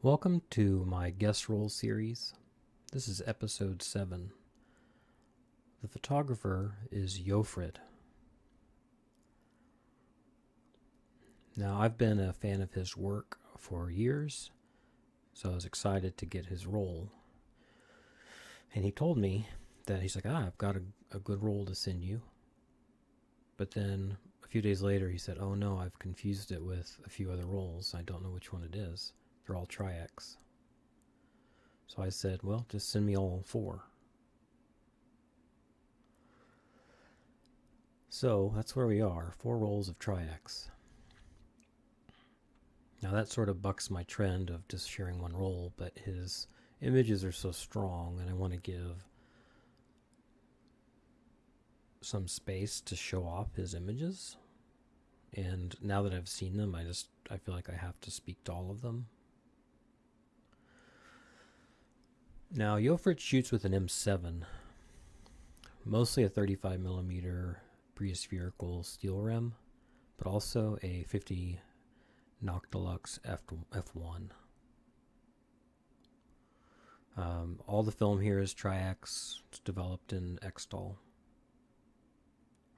Welcome to my guest role series. This is episode 7. The photographer is Yofred. Now, I've been a fan of his work for years, so I was excited to get his role. And he told me that he's like, I've got a good role to send you. But then a few days later, he said, oh no, I've confused it with a few other roles. I don't know which one it is. They're all tri-X. So I said, well, just send me all 4. So that's where we are, 4 rolls of tri-X. Now that sort of bucks my trend of just sharing one roll, but his images are so strong and I want to give some space to show off his images. And now that I've seen them, I feel like I have to speak to all of them. Now, Yofred shoots with an M7, mostly a 35mm pre-spherical steel rim, but also a 50 Noctilux f1. All the film here is tri-X. It's developed in Xtol.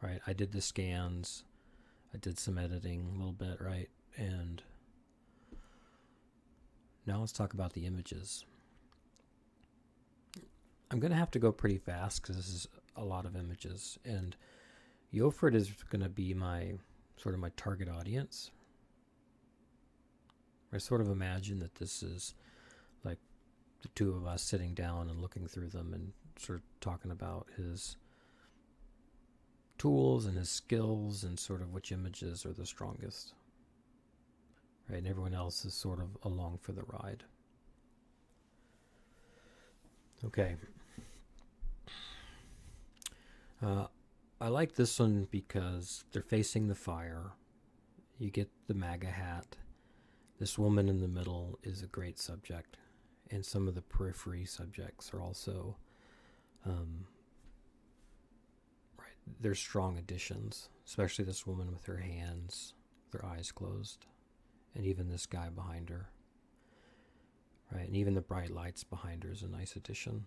Right, I did the scans. I did some editing a little bit, right? And now let's talk about the images. I'm going to have to go pretty fast because this is a lot of images. And Yofred is going to be my target audience. I sort of imagine that this is like the two of us sitting down and looking through them and sort of talking about his tools and his skills and sort of which images are the strongest. Right, and everyone else is sort of along for the ride. Okay. I like this one because they're facing the fire. You get the MAGA hat. This woman in the middle is a great subject. And some of the periphery subjects are also, they're strong additions. Especially this woman with her hands, their eyes closed. And even this guy behind her. Right, and even the bright lights behind her is a nice addition.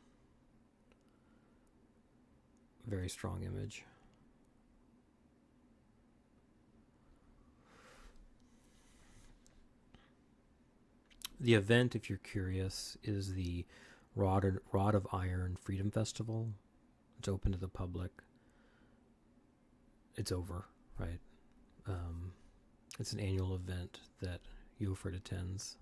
Very strong image. The event, if you're curious, is the Rod of Iron Freedom Festival. It's open to the public. It's over, right? It's an annual event that Yofred attends.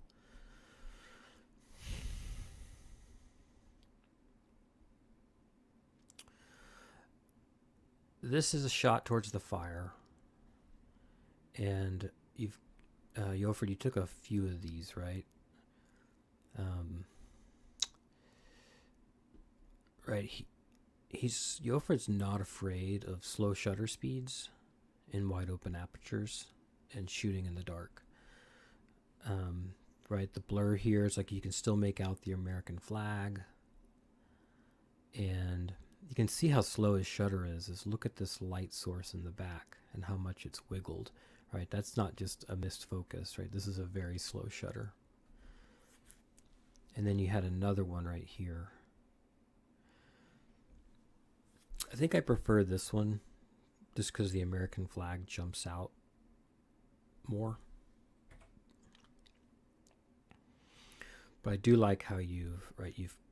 This is a shot towards the fire, and Yofred, you took a few of these, right? Yofred's not afraid of slow shutter speeds in wide open apertures and shooting in the dark. Right, the blur here is like you can still make out the American flag, and you can see how slow his shutter is. Look at this light source in the back and how much it's wiggled, right? That's not just a missed focus, right? This is a very slow shutter. And then you had another one right here. I think I prefer this one just because the American flag jumps out more. But I do like how you've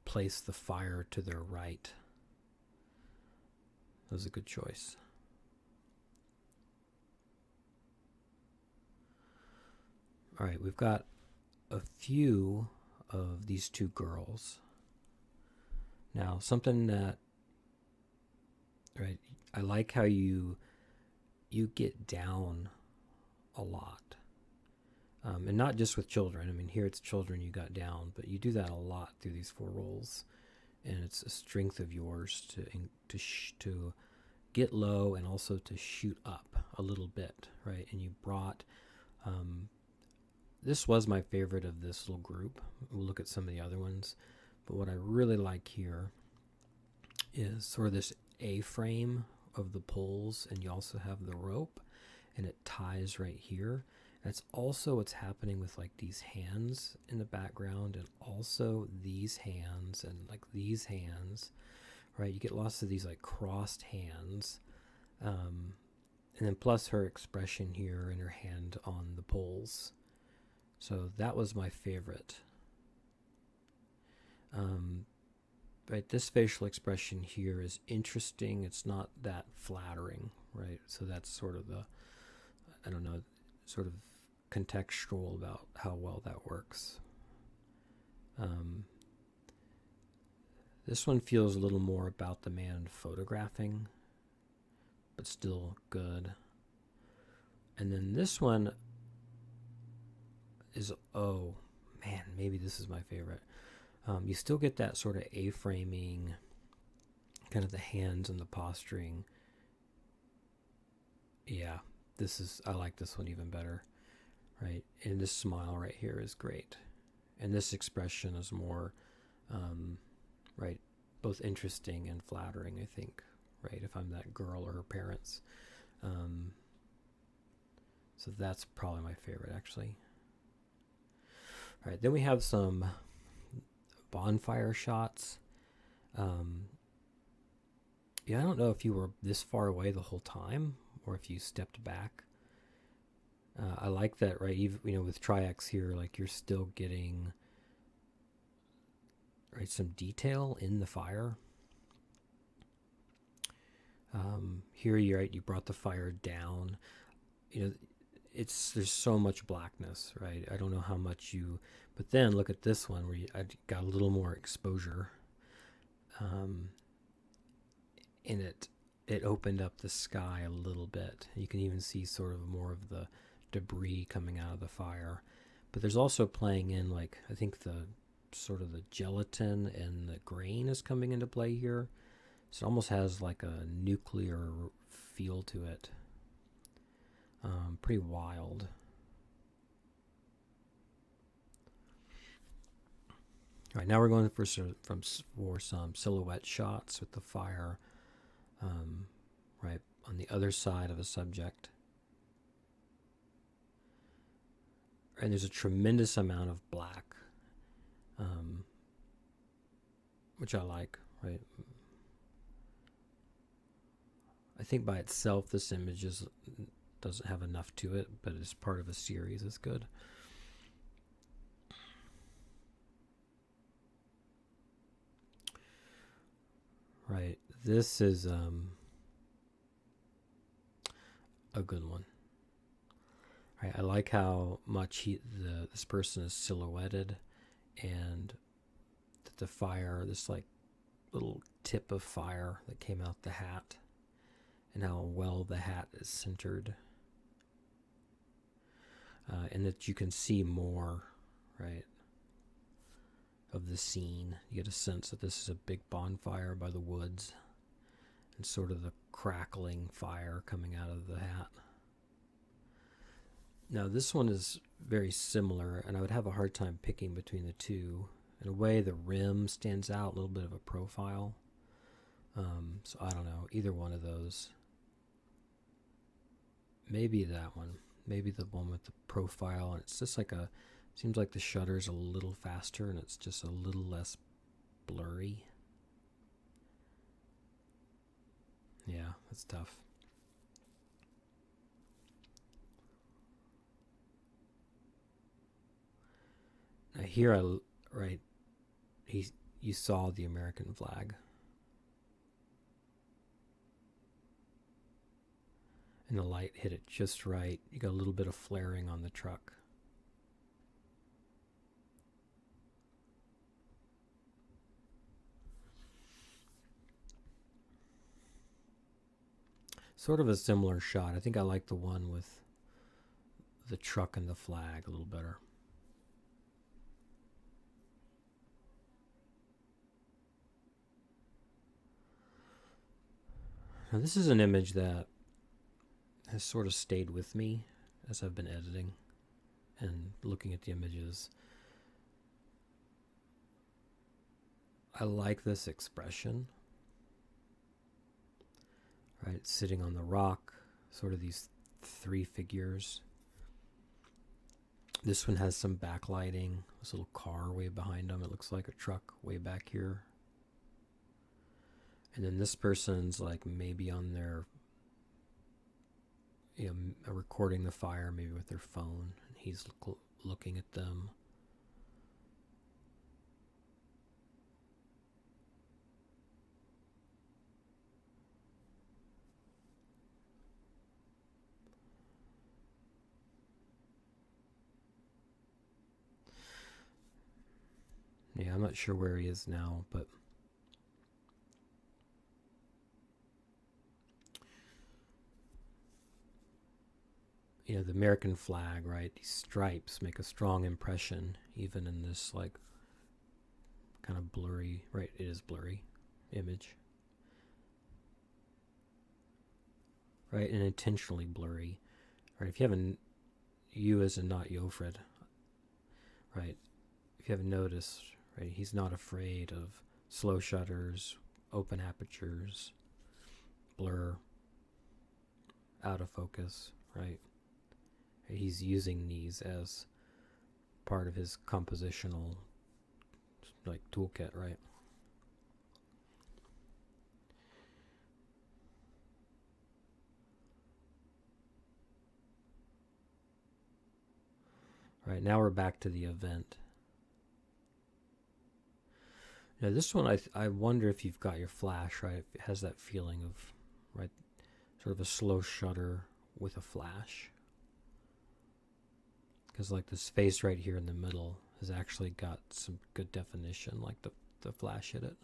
placed the fire to their right. That was a good choice. All right, we've got a few of these 2 girls. Now, something that, right, I like how you get down a lot. And not just with children. I mean, here it's children you got down, but you do that a lot through these 4 rolls. And it's a strength of yours to get low and also to shoot up a little bit, right? And you brought, this was my favorite of this little group. We'll look at some of the other ones. But what I really like here is sort of this A-frame of the poles, and you also have the rope, and it ties right here. That's also what's happening with like these hands in the background, and also these hands and like these hands, right? You get lots of these like crossed hands. And then plus her expression here and her hand on the poles. So that was my favorite. Right, this facial expression here is interesting. It's not that flattering, right? So that's sort of the, I don't know, sort of contextual about how well that works. This one feels a little more about the man photographing, but still good. And then this one is, oh man, maybe this is my favorite. You still get that sort of A-framing, kind of the hands and the posturing. Yeah, I like this one even better, right? And this smile right here is great. And this expression is more, right, both interesting and flattering, I think, right, if I'm that girl or her parents. So that's probably my favorite, actually. All right, then we have some bonfire shots. Yeah, I don't know if you were this far away the whole time or if you stepped back. I like that, right? Even, you know, with Tri-X here, like you're still getting, right, some detail in the fire. Here, you right, you brought the fire down. You know, there's so much blackness, right? I don't know how much you, but then look at this one where I got a little more exposure, and it opened up the sky a little bit. You can even see sort of more of the debris coming out of the fire. But there's also playing in, like, I think the sort of the gelatin and the grain is coming into play here. So it almost has like a nuclear feel to it. Pretty wild. All right, now we're going for some silhouette shots with the fire, right on the other side of a subject. And there's a tremendous amount of black, which I like, right? I think by itself this image doesn't have enough to it, but as part of a series is good. Right, this is a good one. Right, I like how much this person is silhouetted, and the fire, this like little tip of fire that came out the hat, and how well the hat is centered, and that you can see more, right, of the scene. You get a sense that this is a big bonfire by the woods, and sort of the crackling fire coming out of the hat. Now this one is very similar, and I would have a hard time picking between the two. In a way, the rim stands out, a little bit of a profile. So I don't know, either one of those. Maybe that one. Maybe the one with the profile, and it's just like seems like the shutter's a little faster and it's just a little less blurry. Yeah, that's tough. Now here, right, you saw the American flag. And the light hit it just right. You got a little bit of flaring on the truck. Sort of a similar shot. I think I like the one with the truck and the flag a little better. Now this is an image that has sort of stayed with me as I've been editing and looking at the images. I like this expression, right? Sitting on the rock, sort of these three figures. This one has some backlighting. This little car way behind them. It looks like a truck way back here. And then this person's like maybe on their, recording the fire, maybe with their phone. And he's looking at them. Yeah, I'm not sure where he is now, but the American flag, right? These stripes make a strong impression, even in this like kind of blurry, right? It is blurry image, right? And intentionally blurry, right? If you haven't, you as in not Yofred, right? If you haven't noticed, right? He's not afraid of slow shutters, open apertures, blur, out of focus, right? He's using these as part of his compositional like toolkit, right? Right, now we're back to the event. Now this one, I wonder if you've got your flash, right? It has that feeling of, right, sort of a slow shutter with a flash. Because like this face right here in the middle has actually got some good definition, like the flash hit it.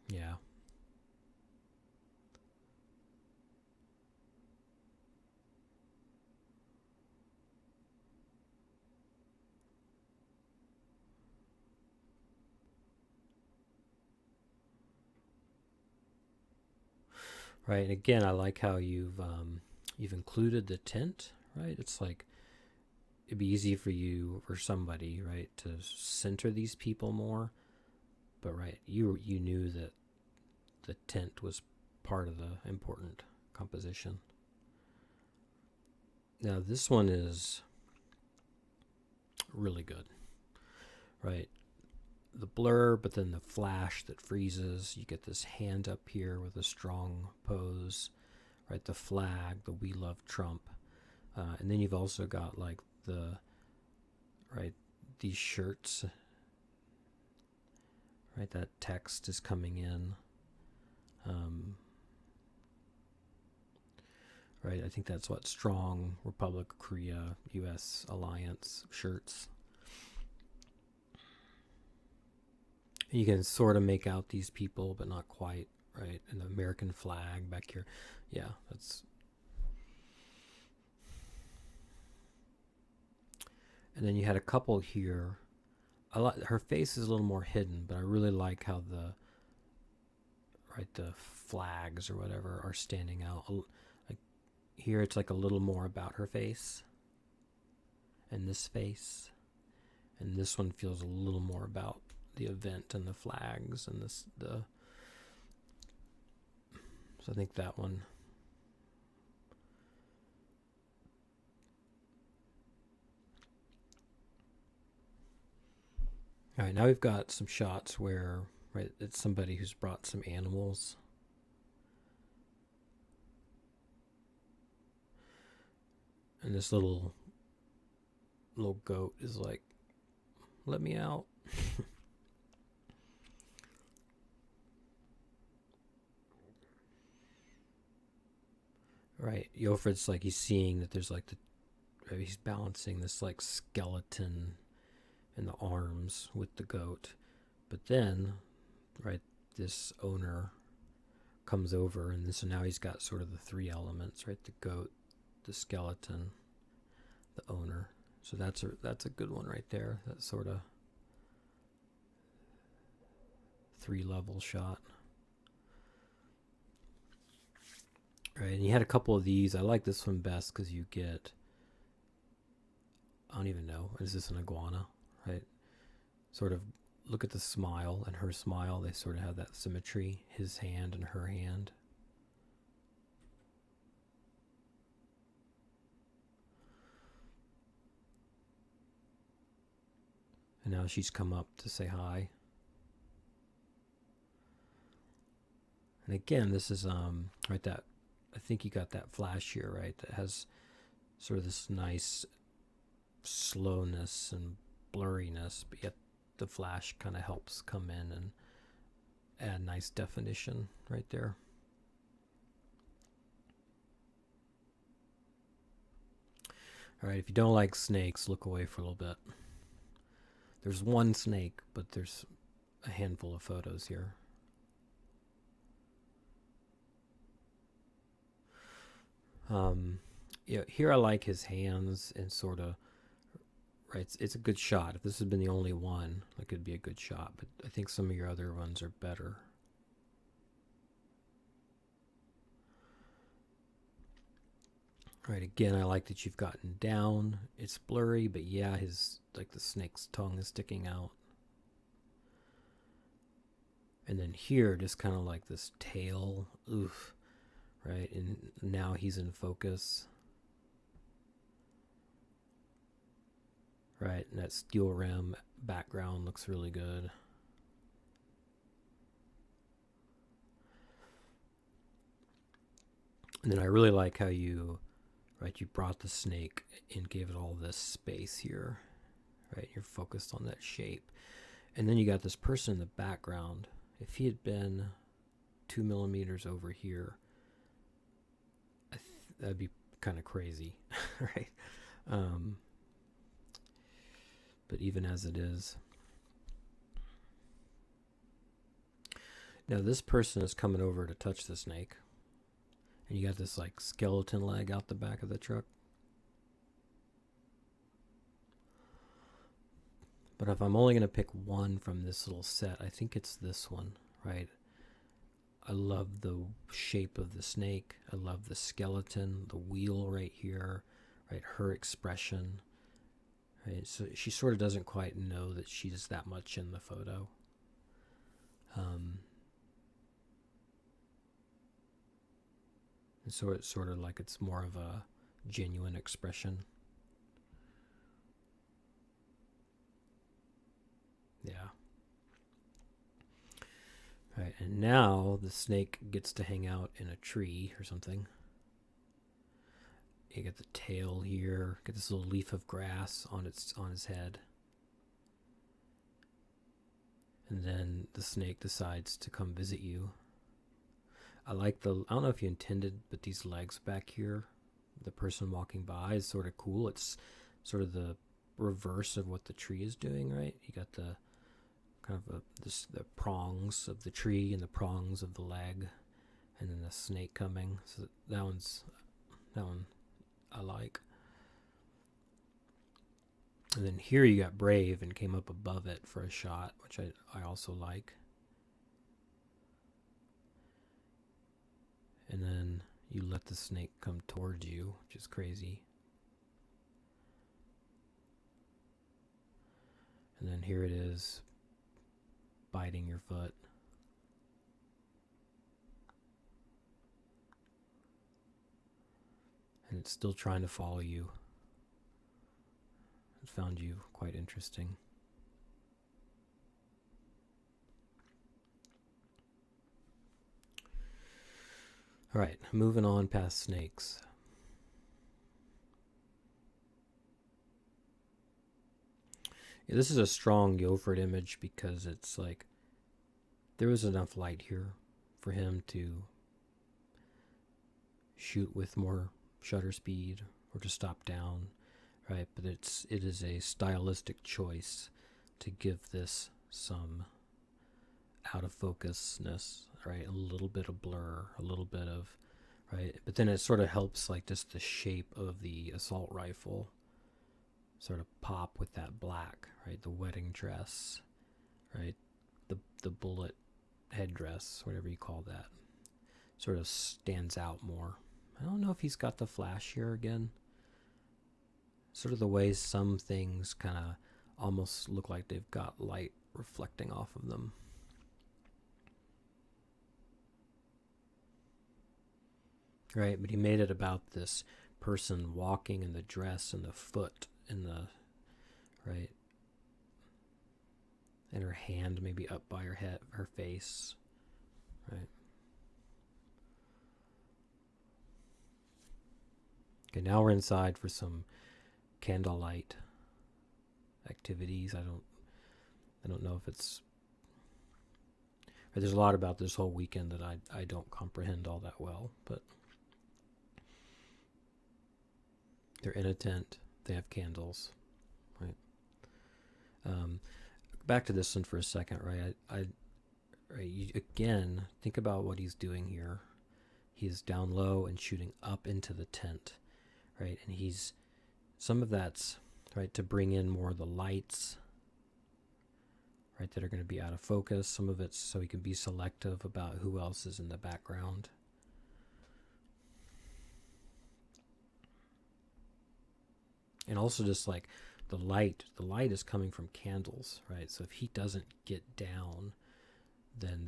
Yeah. Right, and again, I like how you've included the tint, right? It's like it'd be easy for you or somebody, right, to center these people more, but right, you knew that the tint was part of the important composition. Now this one is really good, right? The blur, but then the flash that freezes. You get this hand up here with a strong pose, right? The flag, the "We Love Trump," and then you've also got like these shirts, right? That text is coming in. Right, I think that's what Strong Republic of Korea U.S. Alliance shirts. You can sort of make out these people, but not quite, right? And the American flag back here. Yeah, that's... And then you had a couple here. Her face is a little more hidden, but I really like how the flags or whatever are standing out. Like here, it's like a little more about her face, and this face, and this one feels a little more about the event and the flags and so I think that one. All right, now we've got some shots where, right, it's somebody who's brought some animals. And this little goat is like, let me out. Right, Yofred's like, he's seeing that there's like he's balancing this like skeleton in the arms with the goat. But then, right, this owner comes over, and so now he's got sort of the three elements, right? The goat, the skeleton, the owner. So that's a good one right there. That sort of 3-level shot. Right, and you had a couple of these. I like this one best because you get, I don't even know, is this an iguana? Right? Sort of look at the smile and her smile. They sort of have that symmetry, his hand and her hand. And now she's come up to say hi. And again, this is right, that I think you got that flash here, right? That has sort of this nice slowness and blurriness, but yet the flash kind of helps come in and add nice definition right there. All right, if you don't like snakes, look away for a little bit. There's one snake, but there's a handful of photos here. Yeah, here I like his hands and sort of, right, it's a good shot. If this had been the only one, it could be a good shot, but I think some of your other ones are better. All right, again, I like that you've gotten down. It's blurry, but yeah, his, like, the snake's tongue is sticking out. And then here, just kind of like this tail, oof, right? And now he's in focus. Right, and that steel rim background looks really good. And then I really like how you, right, you brought the snake and gave it all this space here. Right, you're focused on that shape. And then you got this person in the background. If he had been 2 millimeters over here, that'd be kind of crazy, right? But even as it is. Now this person is coming over to touch the snake. And you got this like skeleton leg out the back of the truck. But if I'm only going to pick one from this little set, I think it's this one, right? I love the shape of the snake. I love the skeleton, the wheel right here, right? Her expression, right? So she sort of doesn't quite know that she's that much in the photo. And so it's sort of like it's more of a genuine expression. Yeah. All right, and now the snake gets to hang out in a tree or something. You get the tail here, get this little leaf of grass on his head. And then the snake decides to come visit you. I like I don't know if you intended, but these legs back here, the person walking by, is sort of cool. It's sort of the reverse of what the tree is doing, right? You got the kind of the prongs of the tree and the prongs of the leg, and then the snake coming. So that one I like. And then here you got brave and came up above it for a shot, which I also like. And then you let the snake come towards you, which is crazy. And then here it is, biting your foot. And it's still trying to follow you. It found you quite interesting. All right, moving on past snakes. Yeah, this is a strong Yofred image because it's like there was enough light here for him to shoot with more shutter speed or to stop down, right? But it is a stylistic choice to give this some out of focusness, right? A little bit of blur, a little bit of, right? But then it sort of helps like just the shape of the assault rifle sort of pop with that black, right? The wedding dress, right? The bullet headdress, whatever you call that, sort of stands out more. I don't know if he's got the flash here again. Sort of the way some things kind of almost look like they've got light reflecting off of them. Right, but he made it about this person walking in the dress and the foot in the, right? and her hand maybe up by her head, her face, right? Okay, now we're inside for some candlelight activities. I don't know if it's. There's a lot about this whole weekend that I don't comprehend all that well, but they're in a tent. They have candles, right? Back to this one for a second, right? Right, you, again, think about what he's doing here. He's down low and shooting up into the tent, right? And he's, some of that's, right, to bring in more of the lights, right, that are going to be out of focus. Some of it's so he can be selective about who else is in the background. And also just like the light is coming from candles, right? So if he doesn't get down, then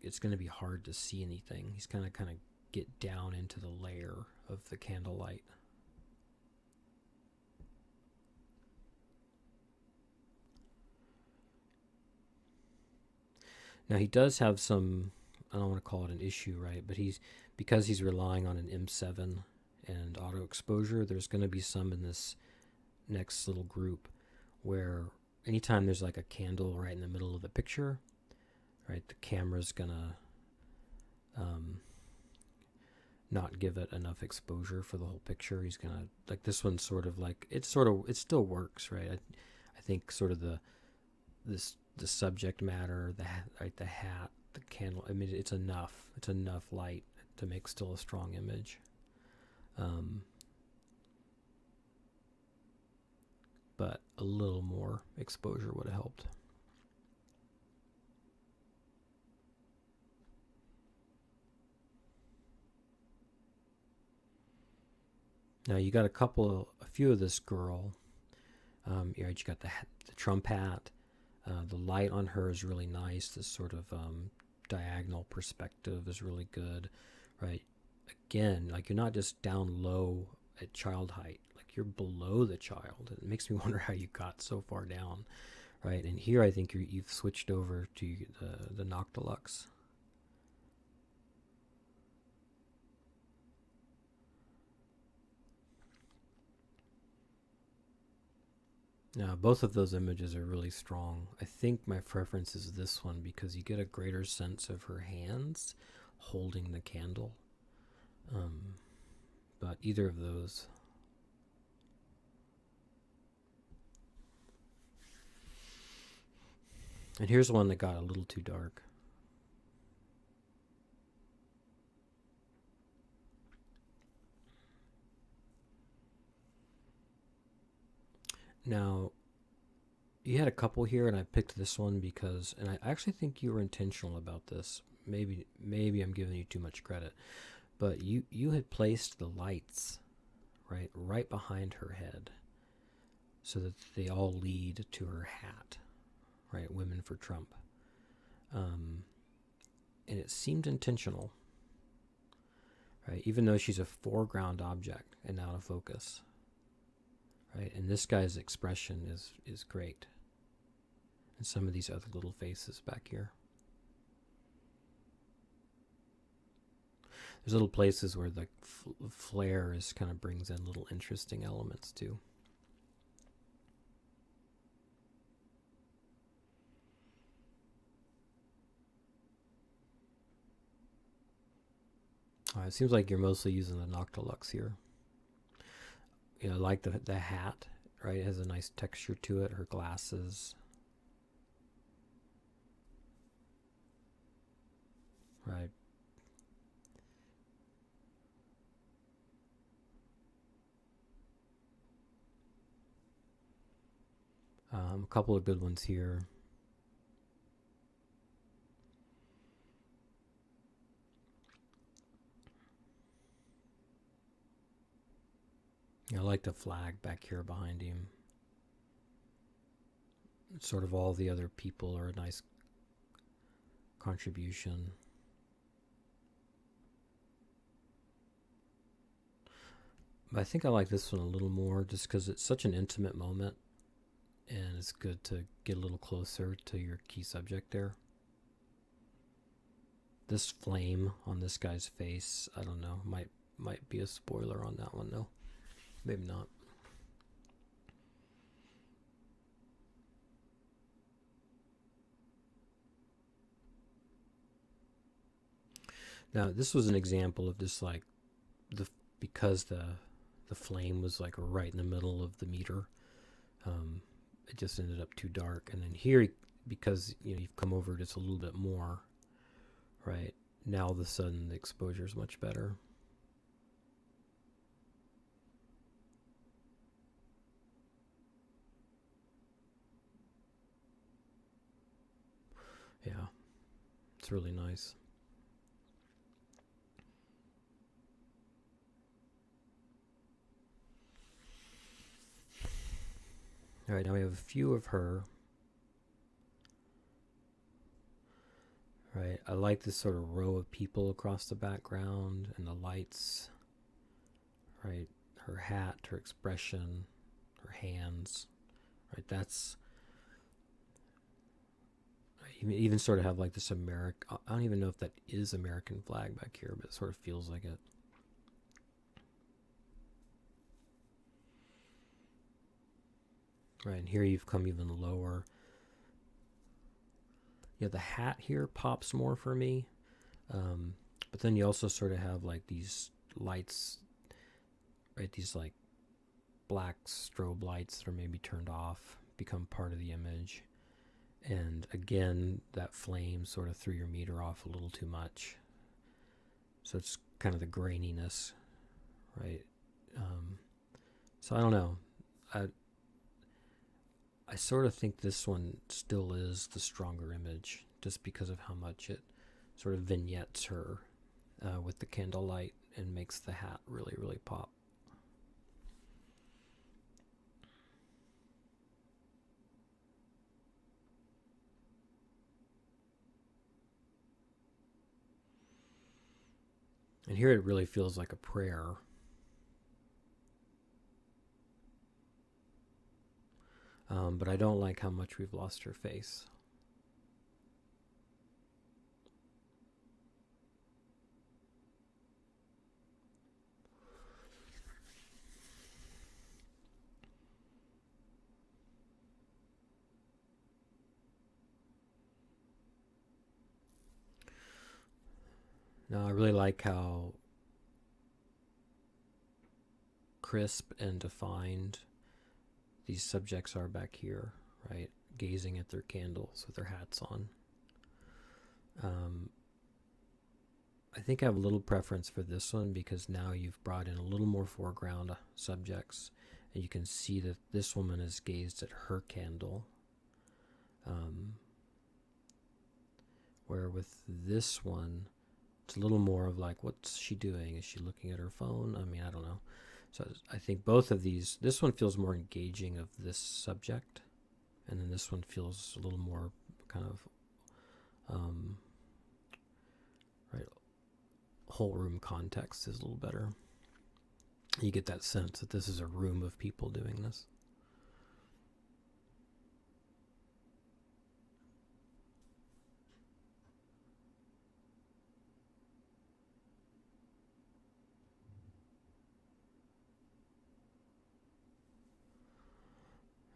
it's going to be hard to see anything. He's kind of get down into the layer of the candlelight. Now he does have some, I don't want to call it an issue, right? But because he's relying on an M7 and auto exposure, there's going to be some in this next little group where anytime there's like a candle right in the middle of the picture, right, the camera's gonna not give it enough exposure for the whole picture. He's gonna, like, this one's sort of like, it still works, right? I think sort of the subject matter, the hat, the candle, I mean, it's enough light to make still a strong image. But a little more exposure would have helped. Now you got a few of this girl. You got the Trump hat. The light on her is really nice. This sort of diagonal perspective is really good, right? Again, like, you're not just down low at child height. Like, you're below the child. It makes me wonder how you got so far down, right? And here I think you've switched over to the Noctilux. Now, both of those images are really strong. I think my preference is this one because you get a greater sense of her hands holding the candle. But either of those. And here's one that got a little too dark. Now, you had a couple here, and I picked this one because, and I actually think you were intentional about this. Maybe I'm giving you too much credit, but you had placed the lights right behind her head, so that they all lead to her hat, right? Women for Trump, and it seemed intentional, right? Even though she's a foreground object and out of focus. Right, and this guy's expression is great. And some of these other little faces back here. There's little places where the flare kind of brings in little interesting elements too. It seems like you're mostly using the Noctilux here. You know, I like the hat, right? It has a nice texture to it. Her glasses. Right. A couple of good ones here. I like the flag back here behind him. Sort of all the other people are a nice contribution. But I think I like this one a little more just because it's such an intimate moment. and it's good to get a little closer to your key subject there. This flame on this guy's face, I don't know, might be a spoiler on that one though. Maybe not. Now this was an example of just like because the flame was like right in the middle of the meter, it just ended up too dark. And then here, because you've come over just a little bit more, right? Now all of a sudden the exposure is much better. Yeah, it's really nice. All right, now we have a few of her. Right, I like this sort of row of people across the background and the lights. Right, her hat, her expression, her hands. Right, that's even sort of have like this American. I don't even know if that is American flag back here, but it sort of feels like it. Right, and here you've come even lower. Yeah, the hat here pops more for me. But then you also sort of have like these lights, right? These like black strobe lights that are maybe turned off become part of the image. And again, that flame sort of threw your meter off a little too much. So it's kind of the graininess, right? So I don't know. I sort of think this one still is the stronger image just because of how much it sort of vignettes her with the candlelight and makes the hat really, really pop. And here it really feels like a prayer. But I don't like how much we've lost her face. Now I really like how crisp and defined these subjects are back here, right? Gazing at their candles with their hats on. I think I have a little preference for this one because now you've brought in a little more foreground subjects, and you can see that this woman is gazed at her candle. Where with this one, it's a little more of like, what's she doing? Is she looking at her phone? I mean, I don't know. So I think both of these, this one feels more engaging of this subject, and then this one feels a little more kind of, right, whole room context is a little better. You get that sense that this is a room of people doing this.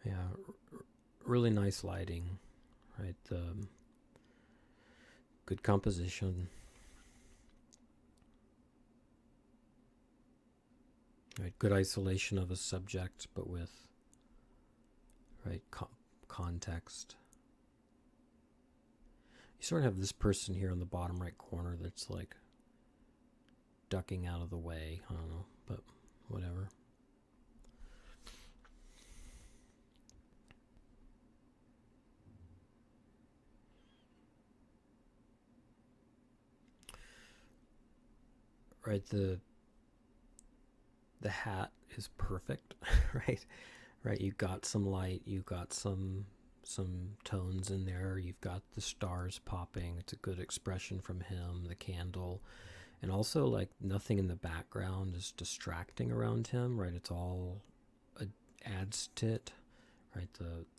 Yeah, really nice lighting, right? Good composition. Right, good isolation of a subject, but with right context. You sort of have this person here in the bottom right corner that's like ducking out of the way. I don't know, but whatever. Right, the hat is perfect, right? Right, you got some light, you got some tones in there, you've got the stars popping. It's a good expression from him, the candle, and also like nothing in the background is distracting around him, right? It's all adds to it, right?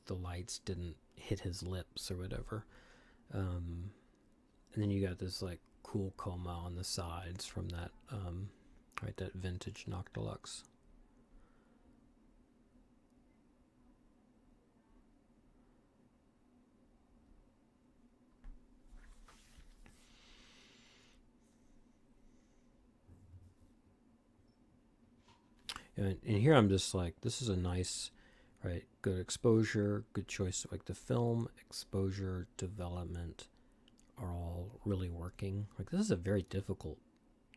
The lights didn't hit his lips or whatever. And then you got this like cool coma on the sides from that, right, that vintage Noctilux. And here I'm just like, this is a nice, right, good exposure, good choice. Like the film, exposure, development are all really working. Like this is a very difficult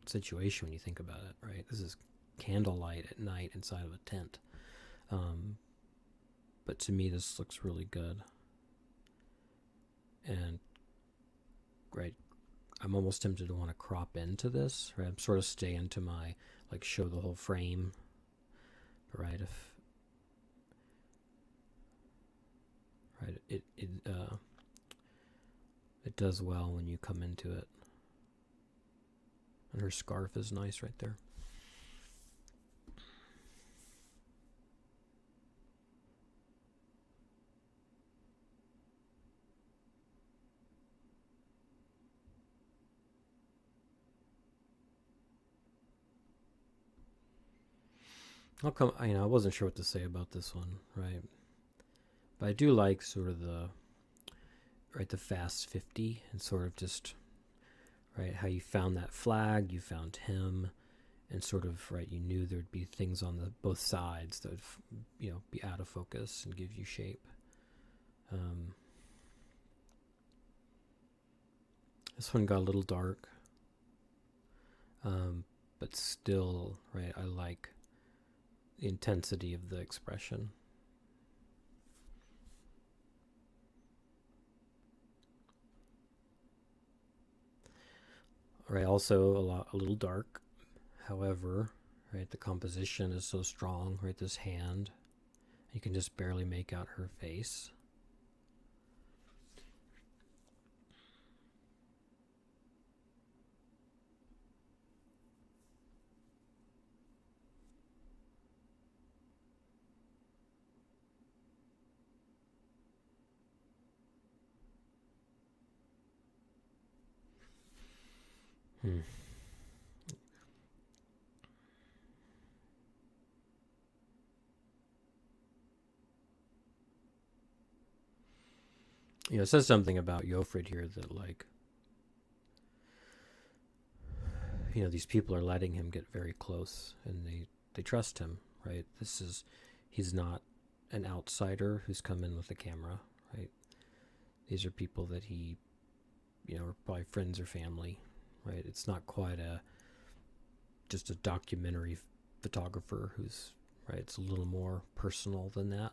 situation when you think about it, right? This is candlelight at night inside of a tent. But to me, this looks really good. And, right, I'm almost tempted to want to crop into this, right? I'm sort of stay into my, like, show the whole frame, right? Right, it does well when you come into it. And her scarf is nice right there. I'll come. I wasn't sure what to say about this one, right? But I do like sort of the fast 50 and sort of just right how you found that flag, you found him, and sort of right you knew there'd be things on the both sides that would be out of focus and give you shape. This one got a little dark, but still right. I like the intensity of the expression. Right, also a little dark. However, right, the composition is so strong. Right, this hand, you can just barely make out her face. It says something about Yofred here that like these people are letting him get very close and they trust him, right? He's not an outsider who's come in with a camera, right? These are people that he are probably friends or family, right? It's not quite just a documentary photographer who's right. It's a little more personal than that.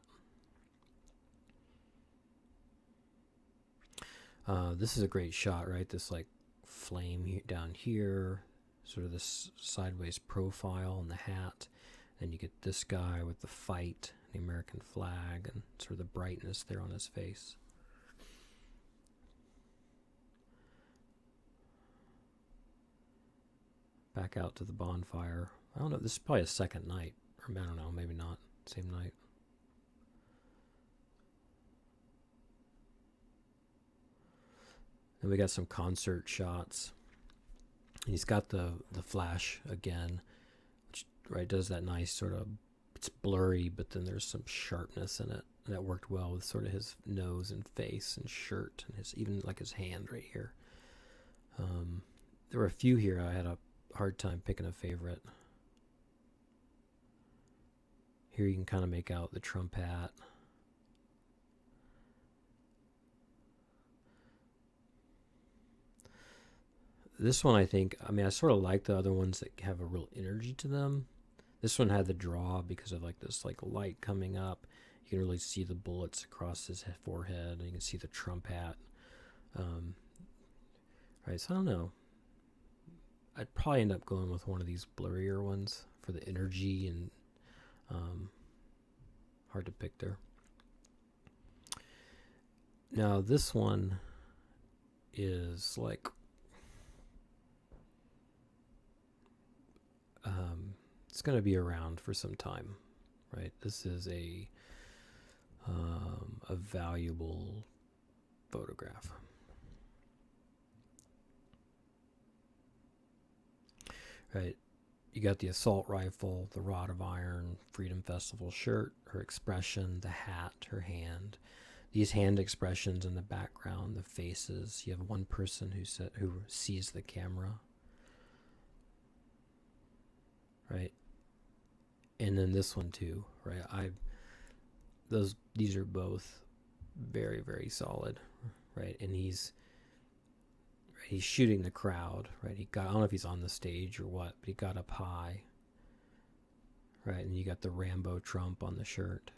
This is a great shot, right? This like flame down here, sort of this sideways profile and the hat. Then you get this guy with the fight, the American flag, and sort of the brightness there on his face. Back out to the bonfire. I don't know, this is probably a second night. Or I don't know, maybe not. Same night. Then we got some concert shots. He's got the flash again, which right does that nice sort of, it's blurry, but then there's some sharpness in it. And that worked well with sort of his nose and face and shirt and even like his hand right here. There were a few here I had a hard time picking a favorite. Here you can kind of make out the Trump hat. This one, I sort of like the other ones that have a real energy to them. This one had the draw because of like this like light coming up. You can really see the bullets across his forehead, and you can see the Trump hat. Right, so I don't know. I'd probably end up going with one of these blurrier ones for the energy and hard to pick there. Now this one is like it's going to be around for some time, right? This is a a valuable photograph. Right, you got the assault rifle, the rod of iron, Freedom Festival shirt, her expression, the hat, her hand. These hand expressions in the background, the faces. You have one person who sees the camera, right? And then this one too, right? These are both very, very solid, right? And he's shooting the crowd, right? I don't know if he's on the stage or what, but he got up high, right? And you got the Rambo Trump on the shirt,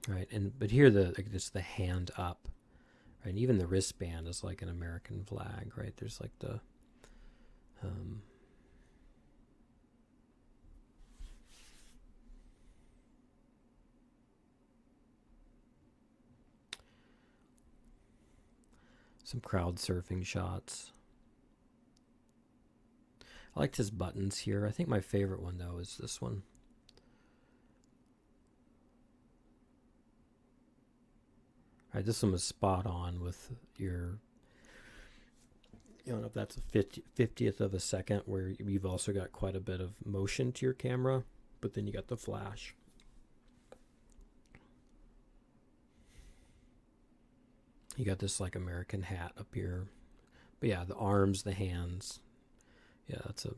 right? But here just the hand up, right? And even the wristband is like an American flag, right? There's like the some crowd surfing shots. I liked his buttons here. I think my favorite one though is this one. All right, this one was spot on with your, I don't know if that's a 50th of a second, where you've also got quite a bit of motion to your camera, but then you got the flash. You got this like American hat up here. But yeah, the arms, the hands. Yeah, that's a...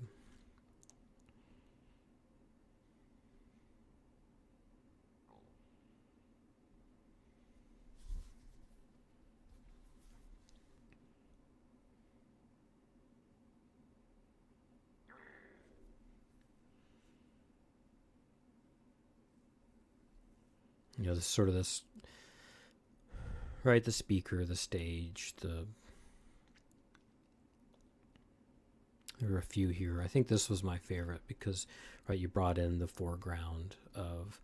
You know, this sort of this, right, the speaker, the stage, there are a few here. I think this was my favorite because, right, you brought in the foreground of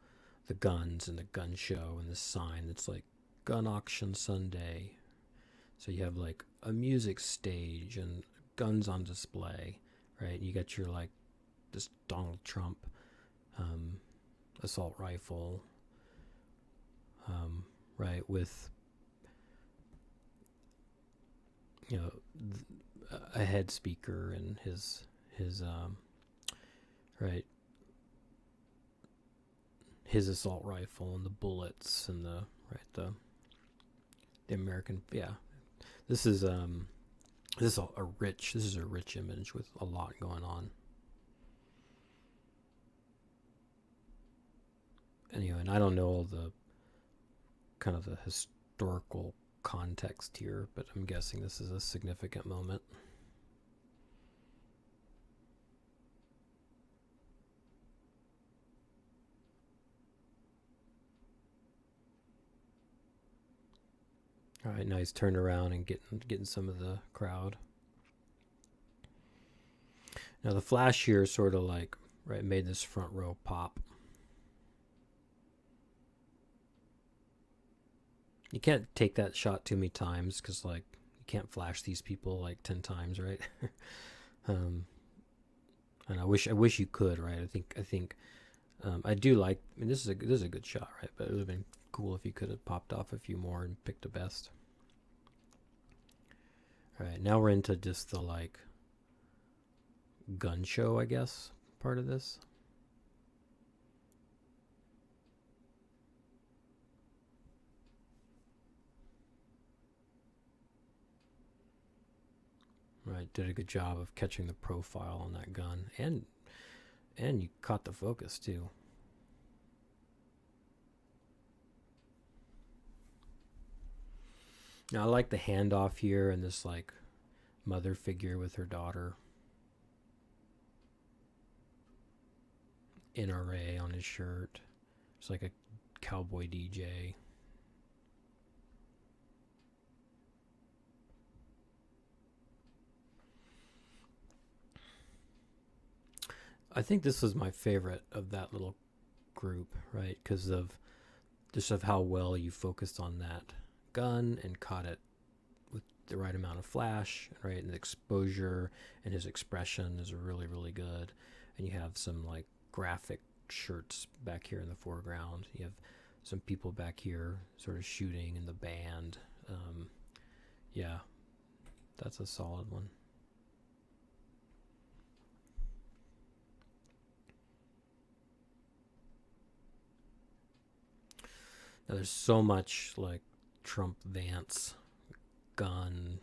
the guns and the gun show and the sign that's like gun auction Sunday. So you have like a music stage and guns on display, right? You got your like this Donald Trump assault rifle, right, with, you know, a head speaker and his right, his assault rifle and the bullets and the American, yeah. This is a rich image with a lot going on. Anyway, and I don't know all the kind of the historical context here, but I'm guessing this is a significant moment. All right, now he's turned around and getting some of the crowd. Now the flash here sort of like, right, made this front row pop. You can't take that shot too many times because, like, you can't flash these people like 10 times, right? And I wish you could, right? I think I do like. I mean, this is a good shot, right? But it would have been cool if you could have popped off a few more and picked the best. All right, now we're into just the like gun show, I guess, part of this. Right, did a good job of catching the profile on that gun, and you caught the focus too. Now I like the handoff here and this like mother figure with her daughter. NRA on his shirt. It's like a cowboy DJ. I think this was my favorite of that little group, right? Because of just of how well you focused on that gun and caught it with the right amount of flash, right? And the exposure and his expression is really, really good. And you have some like graphic shirts back here in the foreground. You have some people back here sort of shooting in the band. Yeah, that's a solid one. Now, there's so much like Trump Vance gun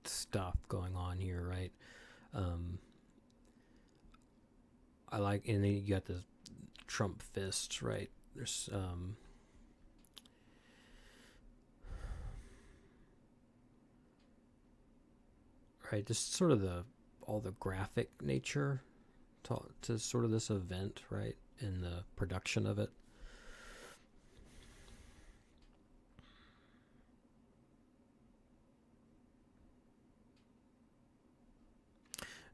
stuff going on here, right? I like, and then you got the Trump fists, right? There's right, just sort of all the graphic nature to sort of this event, right, in the production of it.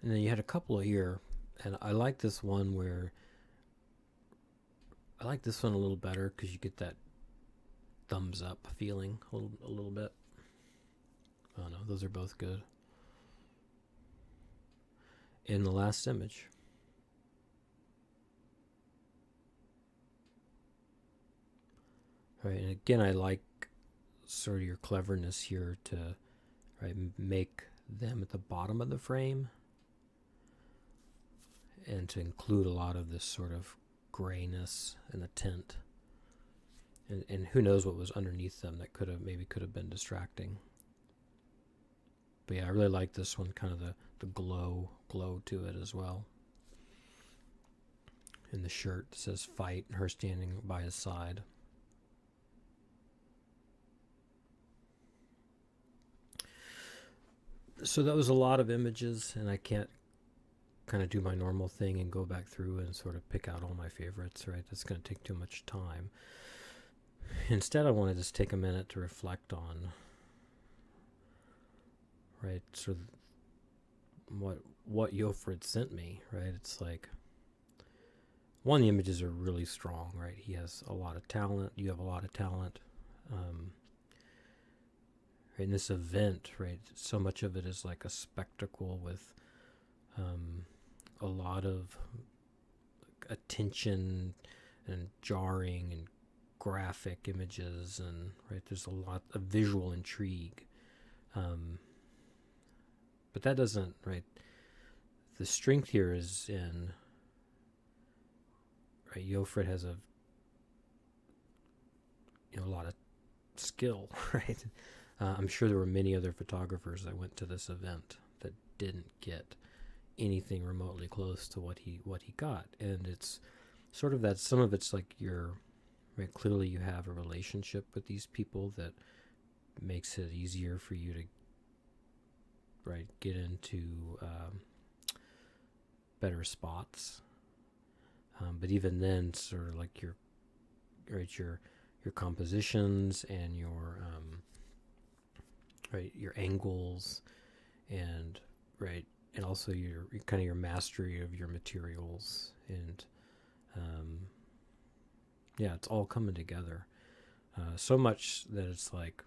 And then you had a couple here, and I like this one where I like this one a little better because you get that thumbs up feeling a little bit. Oh no, those are both good. In the last image. Right, and again, I like sort of your cleverness here to make them at the bottom of the frame and to include a lot of this sort of grayness in the tint. And who knows what was underneath them that could have been distracting. But yeah, I really like this one, kind of the glow to it as well. In the shirt it says fight, her standing by his side. So that was a lot of images, and I can't kind of do my normal thing and go back through and sort of pick out all my favorites, right? That's going to take too much time. Instead, I want to just take a minute to reflect on, right, sort of what Yofred sent me, right? It's like, one, the images are really strong, right? He has a lot of talent. You have a lot of talent. In this event, right, so much of it is like a spectacle with a lot of attention and jarring and graphic images, and right, there's a lot of visual intrigue. But that doesn't, right, the strength here is in, right, Yofred has a lot of skill, right? I'm sure there were many other photographers that went to this event that didn't get anything remotely close to what he got. And it's sort of that, some of it's like right, clearly you have a relationship with these people that makes it easier for you to, right, get into better spots. But even then, sort of like your compositions and your right, your angles, and right, and also your kind of your mastery of your materials, and yeah, it's all coming together so much that it's like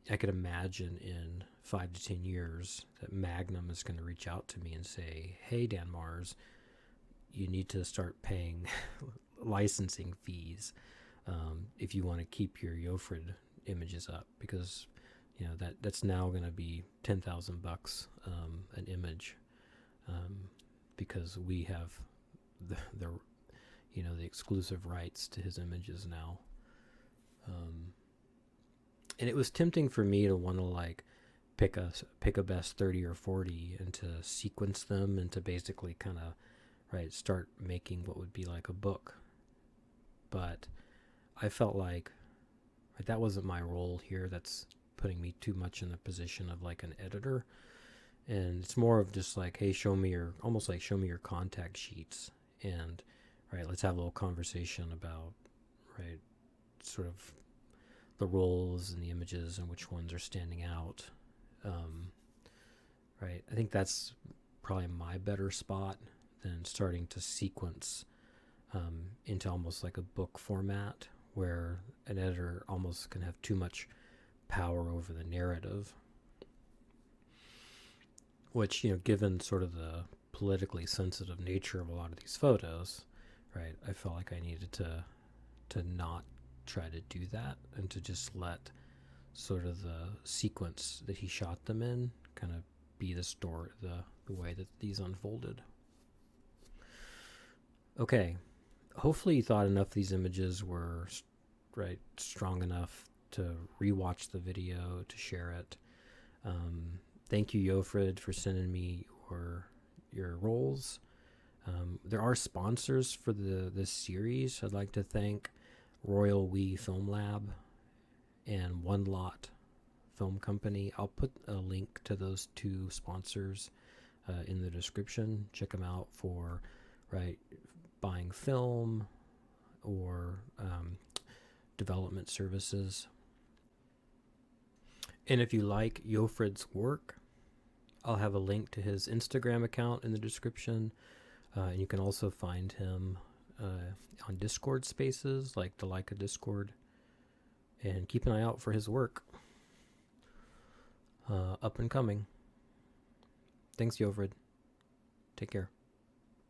I could imagine in 5 to 10 years that Magnum is going to reach out to me and say, "Hey, Dan Mars, you need to start paying licensing fees if you want to keep your Yofred images up, because that's now going to be $10,000 an image, because we have the the exclusive rights to his images now." And it was tempting for me to want to like pick a best 30 or 40 and to sequence them and to basically kind of start making what would be like a book. But I felt like that wasn't my role here. That's putting me too much in the position of like an editor, and it's more of just like, hey, show me your contact sheets, and let's have a little conversation about sort of the roles and the images and which ones are standing out. I think that's probably my better spot than starting to sequence into almost like a book format, where an editor almost can have too much power over the narrative, which, given sort of the politically sensitive nature of a lot of these photos, right? I felt like I needed to not try to do that and to just let sort of the sequence that he shot them in kind of be the story, the way that these unfolded. Okay, hopefully you thought enough of these images were strong enough to rewatch the video, to share it. Thank you, Yofred, for sending me your rolls. There are sponsors for this series. I'd like to thank Royal We Film Lab and One Lot Film Company. I'll put a link to those two sponsors in the description. Check them out for buying film or development services. And if you like Yofred's work, I'll have a link to his Instagram account in the description. And you can also find him on Discord spaces, like the Leica Discord. And keep an eye out for his work. Up and coming. Thanks, Yofred. Take care.